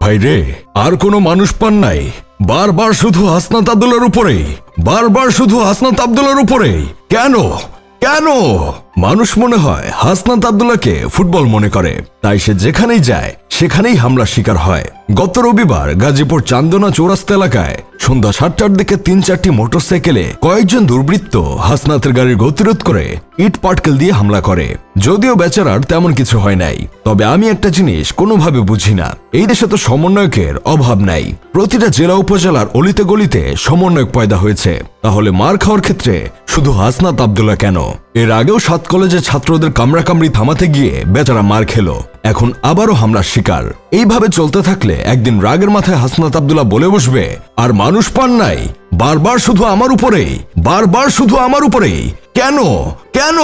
ভাই রে, আর কোনো মানুষ পান নাই? বারবার শুধু হাসনাত আব্দুল্লাহর উপরেই, বারবার শুধু হাসনাত আব্দুল্লাহর উপরেই। কেন কেন? মানুষ মনে হয় হাসনাত আব্দুল্লাহকে ফুটবল মনে করে, তাই সে যেখানেই যায় সেখানেই হামলার শিকার হয়। গত রবিবার গাজীপুর চান্দনা চৌরাস্তা এলাকায় সন্ধ্যা ৭টার দিকে ৩-৪টি মোটরসাইকেলে কয়েকজন দুর্বৃত্ত হাসনাতের গাড়ির গতিরোধ করে ইট পাটকেল দিয়ে হামলা করে। যদিও বেচারার তেমন কিছু হয় নাই, তবে আমি একটা জিনিস কোনোভাবে বুঝি না, এই দেশে তো সমন্বয়কের অভাব নাই। প্রতিটা জেলা উপজেলার অলিতে গলিতে সমন্বয়ক পয়দা হয়েছে, তাহলে মার খাওয়ার ক্ষেত্রে শুধু হাসনাত আব্দুল্লাহ কেন? এর আগেও ৭ কলেজের ছাত্রদের কামড়াকামড়ি থামাতে গিয়ে বেচারা মার খেলো, এখন আবারও হামলার শিকার। এইভাবে চলতে থাকলে একদিন রাগের মাথায় হাসনাত আব্দুল্লাহ বলে বসবে, আর মানুষ পান নাই, বারবার শুধু আমার উপরেই, বারবার শুধু আমার উপরেই। কেন কেন?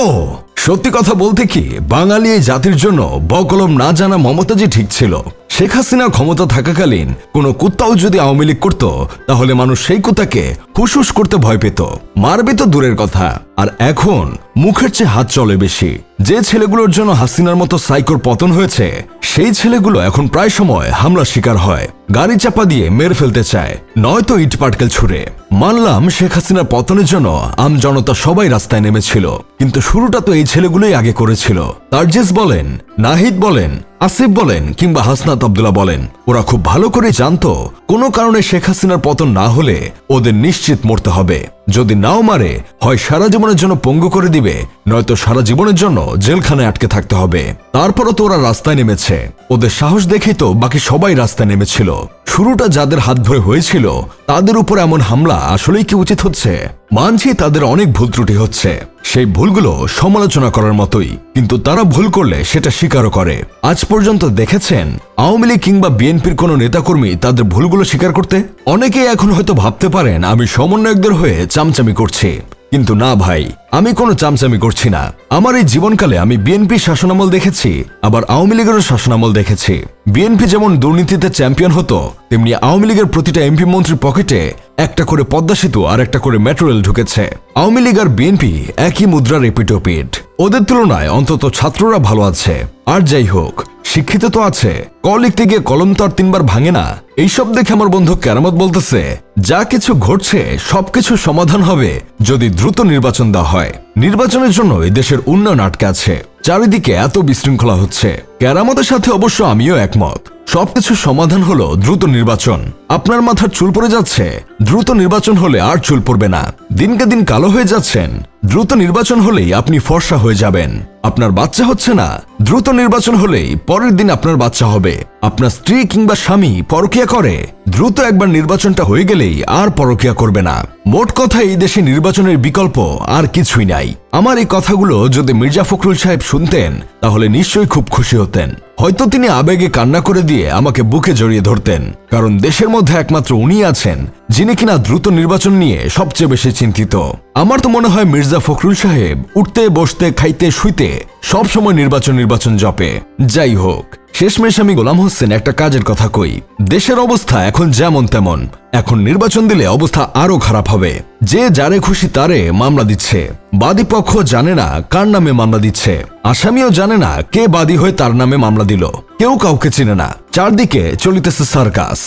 সত্যি কথা বলতে কি, বাঙালি এই জাতির জন্য বকলম না জানা মমতাজই ঠিক ছিল। শেখ হাসিনা ক্ষমতা থাকাকালীন কোনো কুত্তাও যদি আওয়ামী লীগ করত, তাহলে মানুষ সেই কুত্তাকে হুসহুস করতে ভয় পেত, মারবে তো দূরের কথা। আর এখন মুখের চেয়ে হাত চলে বেশি। যে ছেলেগুলোর জন্য হাসিনার মতো সাইকোর পতন হয়েছে, সেই ছেলেগুলো এখন প্রায় সময় হামলার শিকার হয়, গাড়ি চাপা দিয়ে মেরে ফেলতে চায়, নয়তো ইট পাটকেল ছুড়ে। মানলাম শেখ হাসিনার পতনের জন্য আমজনতা সবাই রাস্তায় নেমেছিল, কিন্তু শুরুটা তো এই ছেলেগুলোই আগে করেছিল। তারজিস বলেন, নাহিদ বলেন, আসিফ বলেন কিংবা হাসনাত আব্দুল্লাহ বলেন, ওরা খুব ভালো করে জানতো কোনো কারণে শেখ হাসিনার পতন না হলে ওদের নিশ্চিত মরতে হবে। যদি নাও মারে, হয় সারা জীবনের জন্য পঙ্গু করে দিবে, নয়তো সারা জীবনের জন্য জেলখানায় আটকে থাকতে হবে। তারপরও তো ওরা রাস্তায় নেমেছে, ওদের সাহস দেখেই তো বাকি সবাই রাস্তায় নেমেছিল। শুরুটা যাদের হাত ধরে হয়েছিল, তাদের উপর এমন হামলা আসলেই কি উচিত হচ্ছে? মানছি তাদের অনেক ভুল ত্রুটি হচ্ছে, সেই ভুলগুলো সমালোচনা করার মতোই, কিন্তু তারা ভুল করলে সেটা স্বীকারও করে। আজ পর্যন্ত দেখেছেন আওয়ামী লীগ কিংবা বিএনপির কোনো নেতাকর্মী তাদের ভুলগুলো স্বীকার করতে? অনেকেই এখন হয়তো ভাবতে পারেন আমি সমন্বয়কদের হয়ে চামচামি করছি, কিন্তু না ভাই, আমি কোনো চামচামি করছি না। আমার এই জীবনকালে আমি বিএনপির শাসনামল দেখেছি, আবার আওয়ামী লীগেরও শাসনামল দেখেছি। বিএনপি যেমন দুর্নীতিতে চ্যাম্পিয়ন হতো, তেমনি আওয়ামী লীগের প্রতিটা এমপি মন্ত্রীর পকেটে একটা করে পদ্মা সেতু আর একটা করে মেট্রো রেল ঢুকেছে। আওয়ামী লীগ আর বিএনপি একই মুদ্রার এপিটোপিট, ওদের তুলনায় অন্তত ছাত্ররা ভালো আছে। আর যাই হোক, শিক্ষিত তো আছে, ক লিখতে গিয়ে কলম তো আর 3 বার ভাঙে না। এইসব দেখে আমার বন্ধু কেরামত বলতেছে, যা কিছু ঘটছে সবকিছু সমাধান হবে যদি দ্রুত নির্বাচন দেওয়া হয়। নির্বাচনের জন্য এই দেশের উন্নয়ন আটকে আছে, চারিদিকে এত বিশৃঙ্খলা হচ্ছে। কেরামতের সাথে অবশ্য আমিও একমত, সবকিছু সমাধান হলো দ্রুত নির্বাচন। আপনার মাথার চুল পড়ে যাচ্ছে, দ্রুত নির্বাচন হলে আর চুল পড়বে না। দিনকে দিন কালো হয়ে যাচ্ছেন, দ্রুত নির্বাচন হলেই আপনি ফর্সা হয়ে যাবেন। আপনার বাচ্চা হচ্ছে না, দ্রুত নির্বাচন হলেই পরের দিন আপনার বাচ্চা হবে। আপনার স্ত্রী কিংবা স্বামী পরকীয়া করে, দ্রুত একবার নির্বাচনটা হয়ে গেলেই আর পরকীয়া করবে না। মোট কথা, এই দেশে নির্বাচনের বিকল্প আর কিছুই নাই। আমার এই কথাগুলো যদি মির্জা ফখরুল সাহেব শুনতেন, তাহলে নিশ্চয়ই খুব খুশি হতেন। হয়তো তিনি আবেগে কান্না করে দিয়ে আমাকে বুকে জড়িয়ে ধরতেন, কারণ দেশের মধ্যে একমাত্র উনি আছেন যিনি কিনা দ্রুত নির্বাচন নিয়ে সবচেয়ে বেশি চিন্তিত। আমার তো মনে হয় মির্জা ফখরুল সাহেব উঠতে বসতে খাইতে শুইতে সব সময় নির্বাচন জপে। যাই হোক, শেষমেশ আমি গোলাম হোসেন একটা কাজের কথা কই, দেশের অবস্থা এখন যেমন তেমন, এখন নির্বাচন দিলে অবস্থা আরো খারাপ হবে। যে যারে খুশি তারে মামলা দিচ্ছে, বাদী পক্ষ জানে না কার নামে মামলা দিচ্ছে, আসামিও জানে না কে বাদী হয়ে তার নামে মামলা দিল, কেউ কাউকে চিনে না, চারদিকে চলিতেছে সার্কাস।